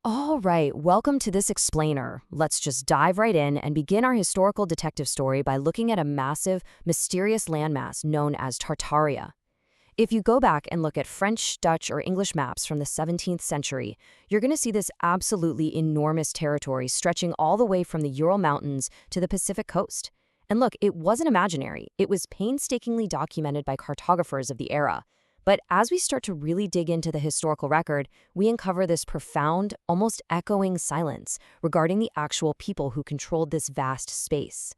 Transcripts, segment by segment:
All right, welcome to this explainer. Let's just dive right in and begin our historical detective story by looking at a massive, mysterious landmass known as Tartaria. If you go back and look at French, Dutch, or English maps from the 17th century, you're going to see this absolutely enormous territory stretching all the way from the Ural Mountains to the Pacific coast. And look, it wasn't imaginary. It was painstakingly documented by cartographers of the era. But as we start to really dig into the historical record, we uncover this profound, almost echoing silence regarding the actual people who controlled this vast space.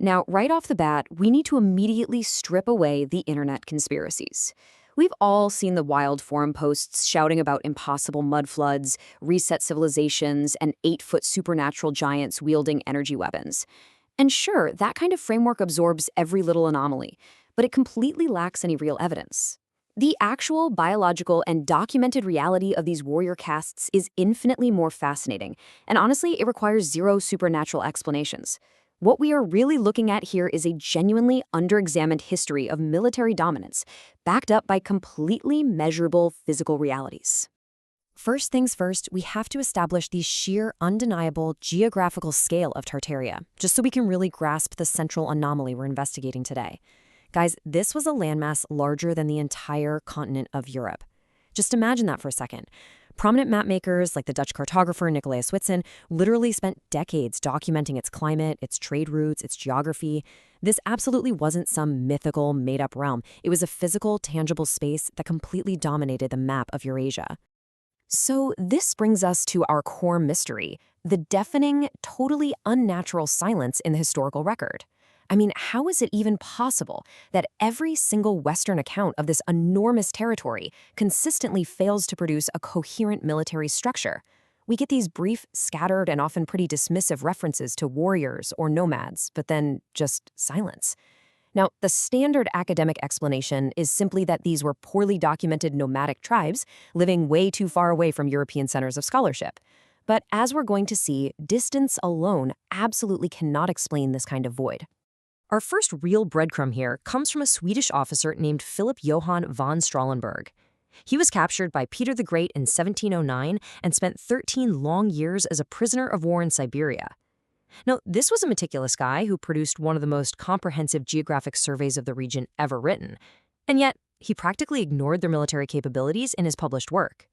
Now, right off the bat, we need to immediately strip away the internet conspiracies. We've all seen the wild forum posts shouting about impossible mud floods, reset civilizations, and 8-foot supernatural giants wielding energy weapons. And sure, that kind of framework absorbs every little anomaly, but it completely lacks any real evidence. The actual biological and documented reality of these warrior castes is infinitely more fascinating, and honestly, it requires zero supernatural explanations. What we are really looking at here is a genuinely underexamined history of military dominance, backed up by completely measurable physical realities. First things first, we have to establish the sheer, undeniable geographical scale of Tartaria, just so we can really grasp the central anomaly we're investigating today. Guys, this was a landmass larger than the entire continent of Europe. Just imagine that for a second. Prominent mapmakers like the Dutch cartographer Nicolaas Witsen literally spent decades documenting its climate, its trade routes, its geography. This absolutely wasn't some mythical, made-up realm. It was a physical, tangible space that completely dominated the map of Eurasia. So this brings us to our core mystery, the deafening, totally unnatural silence in the historical record. I mean, how is it even possible that every single Western account of this enormous territory consistently fails to produce a coherent military structure? We get these brief, scattered, and often pretty dismissive references to warriors or nomads, but then just silence. Now, the standard academic explanation is simply that these were poorly documented nomadic tribes living way too far away from European centers of scholarship. But as we're going to see, distance alone absolutely cannot explain this kind of void. Our first real breadcrumb here comes from a Swedish officer named Philip Johan von Strahlenberg. He was captured by Peter the Great in 1709 and spent 13 long years as a prisoner of war in Siberia. Now, this was a meticulous guy who produced one of the most comprehensive geographic surveys of the region ever written, and yet he practically ignored their military capabilities in his published work.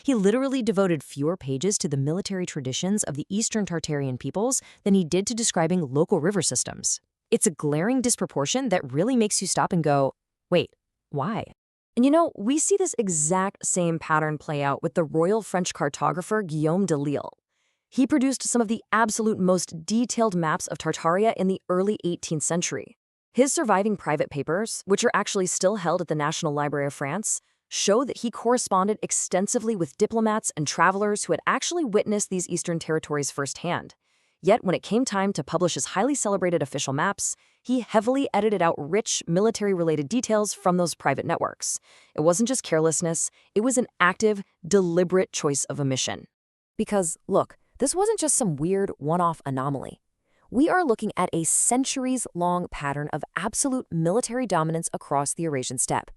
He literally devoted fewer pages to the military traditions of the Eastern Tartarian peoples than he did to describing local river systems. It's a glaring disproportion that really makes you stop and go, wait, why? And we see this exact same pattern play out with the royal French cartographer Guillaume de Lille. He produced some of the absolute most detailed maps of Tartaria in the early 18th century. His surviving private papers, which are actually still held at the National Library of France, show that he corresponded extensively with diplomats and travelers who had actually witnessed these eastern territories firsthand. Yet when it came time to publish his highly celebrated official maps, he heavily edited out rich military-related details from those private networks. It wasn't just carelessness, it was an active, deliberate choice of omission. Because, look, this wasn't just some weird one-off anomaly. We are looking at a centuries-long pattern of absolute military dominance across the Eurasian steppe.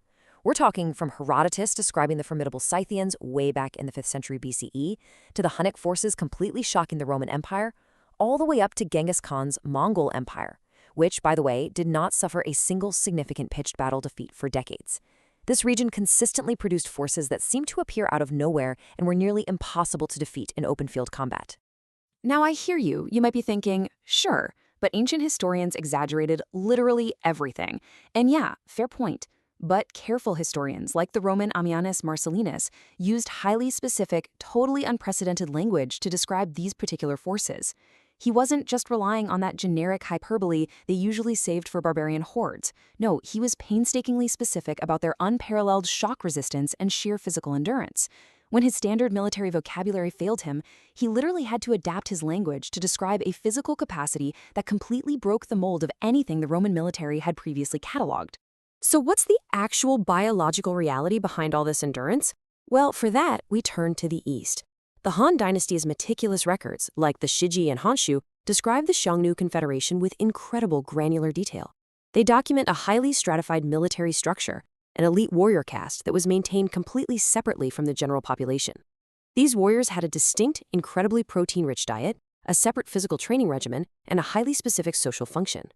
We're talking from Herodotus describing the formidable Scythians way back in the 5th century BCE, to the Hunnic forces completely shocking the Roman Empire, all the way up to Genghis Khan's Mongol Empire, which, by the way, did not suffer a single significant pitched battle defeat for decades. This region consistently produced forces that seemed to appear out of nowhere and were nearly impossible to defeat in open field combat. Now I hear you. You might be thinking, sure, but ancient historians exaggerated literally everything. And yeah, fair point. But careful historians, like the Roman Ammianus Marcellinus, used highly specific, totally unprecedented language to describe these particular forces. He wasn't just relying on that generic hyperbole they usually saved for barbarian hordes. No, he was painstakingly specific about their unparalleled shock resistance and sheer physical endurance. When his standard military vocabulary failed him, he literally had to adapt his language to describe a physical capacity that completely broke the mold of anything the Roman military had previously cataloged. So what's the actual biological reality behind all this endurance? Well, for that, we turn to the east. The Han Dynasty's meticulous records, like the Shiji and Honshu, describe the Xiongnu Confederation with incredible granular detail. They document a highly stratified military structure, an elite warrior caste that was maintained completely separately from the general population. These warriors had a distinct, incredibly protein-rich diet, a separate physical training regimen, and a highly specific social function.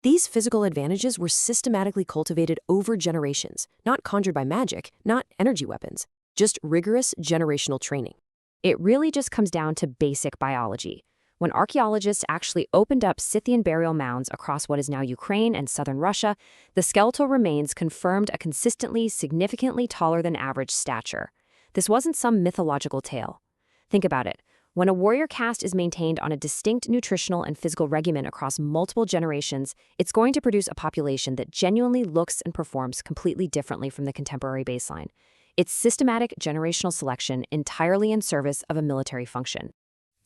These physical advantages were systematically cultivated over generations, not conjured by magic, not energy weapons, just rigorous generational training. It really just comes down to basic biology. When archaeologists actually opened up Scythian burial mounds across what is now Ukraine and southern Russia, the skeletal remains confirmed a consistently, significantly taller than average stature. This wasn't some mythological tale. Think about it. When a warrior caste is maintained on a distinct nutritional and physical regimen across multiple generations, it's going to produce a population that genuinely looks and performs completely differently from the contemporary baseline. It's systematic generational selection entirely in service of a military function.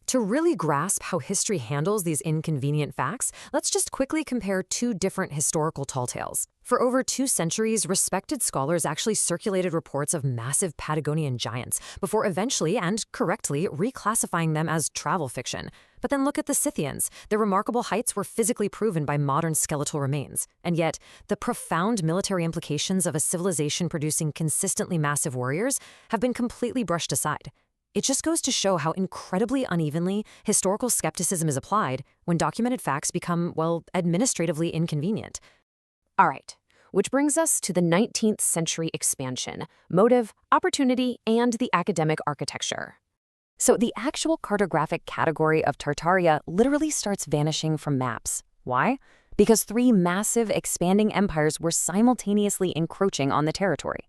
To really grasp how history handles these inconvenient facts, let's just quickly compare two different historical tall tales. For over 2 centuries, respected scholars actually circulated reports of massive Patagonian giants before eventually and correctly reclassifying them as travel fiction. But then look at the Scythians. Their remarkable heights were physically proven by modern skeletal remains. And yet, the profound military implications of a civilization producing consistently massive warriors have been completely brushed aside. It just goes to show how incredibly unevenly historical skepticism is applied when documented facts become, well, administratively inconvenient. All right, which brings us to the 19th century expansion, motive, opportunity, and the academic architecture. So the actual cartographic category of Tartaria literally starts vanishing from maps. Why? Because 3 massive, expanding empires were simultaneously encroaching on the territory.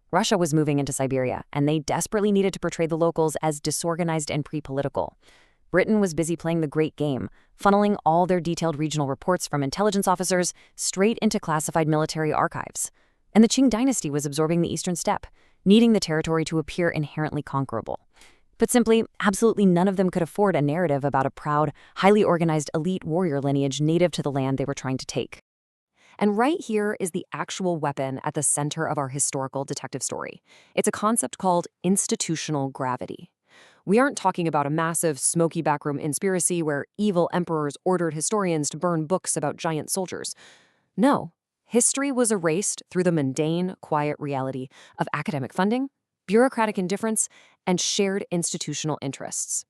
Russia was moving into Siberia, and they desperately needed to portray the locals as disorganized and pre-political. Britain was busy playing the great game, funneling all their detailed regional reports from intelligence officers straight into classified military archives. And the Qing dynasty was absorbing the eastern steppe, needing the territory to appear inherently conquerable. But simply, absolutely none of them could afford a narrative about a proud, highly organized elite warrior lineage native to the land they were trying to take. And right here is the actual weapon at the center of our historical detective story. It's a concept called institutional gravity. We aren't talking about a massive, smoky backroom conspiracy where evil emperors ordered historians to burn books about giant soldiers. No, history was erased through the mundane, quiet reality of academic funding, bureaucratic indifference, and shared institutional interests.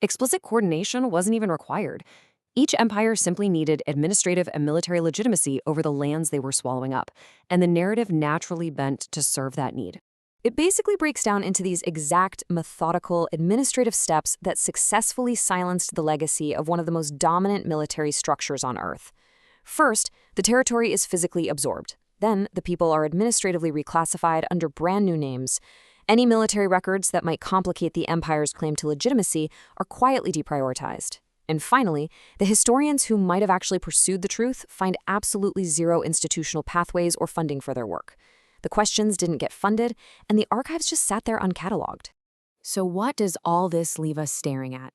Explicit coordination wasn't even required. Each empire simply needed administrative and military legitimacy over the lands they were swallowing up, and the narrative naturally bent to serve that need. It basically breaks down into these exact, methodical, administrative steps that successfully silenced the legacy of one of the most dominant military structures on Earth. First, the territory is physically absorbed. Then, the people are administratively reclassified under brand new names. Any military records that might complicate the empire's claim to legitimacy are quietly deprioritized. And finally, the historians who might have actually pursued the truth find absolutely zero institutional pathways or funding for their work. The questions didn't get funded, and the archives just sat there uncatalogued. So what does all this leave us staring at?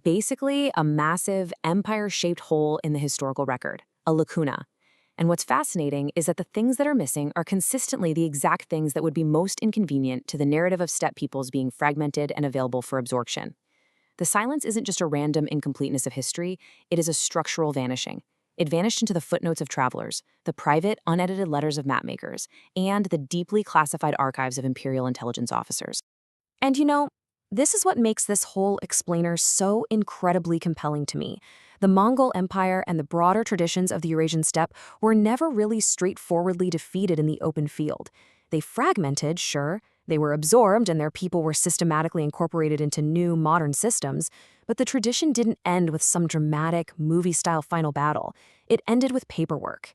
Basically, a massive, empire-shaped hole in the historical record, a lacuna. And what's fascinating is that the things that are missing are consistently the exact things that would be most inconvenient to the narrative of steppe peoples being fragmented and available for absorption. The silence isn't just a random incompleteness of history, it is a structural vanishing. It vanished into the footnotes of travelers, the private, unedited letters of mapmakers, and the deeply classified archives of imperial intelligence officers. And this is what makes this whole explainer so incredibly compelling to me. The Mongol Empire and the broader traditions of the Eurasian steppe were never really straightforwardly defeated in the open field. They fragmented, sure. They were absorbed and their people were systematically incorporated into new, modern systems, but the tradition didn't end with some dramatic, movie-style final battle. It ended with paperwork.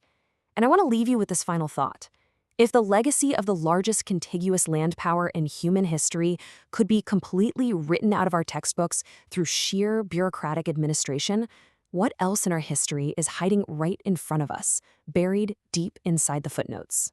And I want to leave you with this final thought. If the legacy of the largest contiguous land power in human history could be completely written out of our textbooks through sheer bureaucratic administration, what else in our history is hiding right in front of us, buried deep inside the footnotes?